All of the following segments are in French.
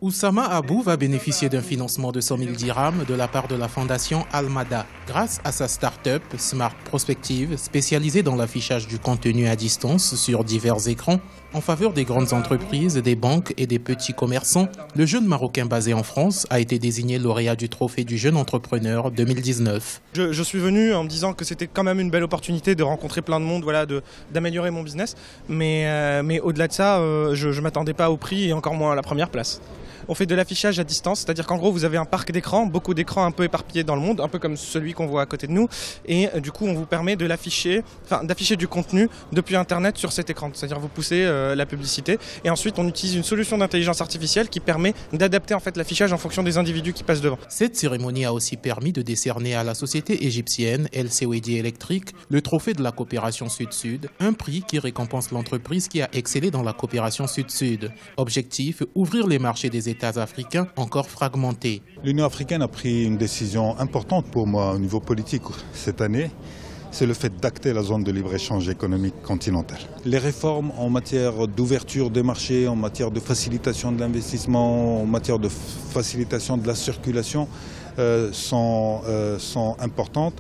Oussama Abou va bénéficier d'un financement de 100 000 dirhams de la part de la fondation Al-Mada grâce à sa start-up Smart Prospective spécialisée dans l'affichage du contenu à distance sur divers écrans en faveur des grandes entreprises, des banques et des petits commerçants. Le jeune Marocain basé en France a été désigné lauréat du trophée du jeune entrepreneur 2019. Je suis venu en me disant que c'était quand même une belle opportunité de rencontrer plein de monde, voilà, d'améliorer mon business. Mais au-delà de ça, je ne m'attendais pas au prix et encore moins à la première place. On fait de l'affichage à distance, c'est-à-dire qu'en gros vous avez un parc d'écrans, beaucoup d'écrans un peu éparpillés dans le monde, un peu comme celui qu'on voit à côté de nous, et du coup on vous permet de l'afficher, d'afficher du contenu depuis Internet sur cet écran, c'est-à-dire vous poussez la publicité, et ensuite on utilise une solution d'intelligence artificielle qui permet d'adapter en fait l'affichage en fonction des individus qui passent devant. Cette cérémonie a aussi permis de décerner à la société égyptienne LCOED Electric le trophée de la coopération Sud-Sud, un prix qui récompense l'entreprise qui a excellé dans la coopération Sud-Sud. Objectif, ouvrir les marchés des États africains encore fragmentés. L'Union africaine a pris une décision importante pour moi au niveau politique cette année. C'est le fait d'acter la zone de libre-échange économique continentale. Les réformes en matière d'ouverture des marchés, en matière de facilitation de l'investissement, en matière de facilitation de la circulation sont importantes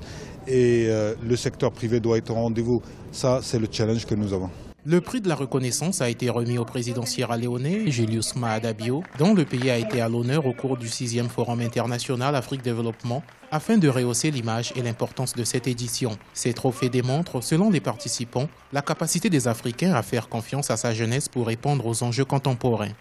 et le secteur privé doit être au rendez-vous. Ça, c'est le challenge que nous avons. Le prix de la reconnaissance a été remis au président sierra-léonais, Julius Maada Bio, dont le pays a été à l'honneur au cours du 6e Forum international Afrique Développement, afin de rehausser l'image et l'importance de cette édition. Ces trophées démontrent, selon les participants, la capacité des Africains à faire confiance à sa jeunesse pour répondre aux enjeux contemporains.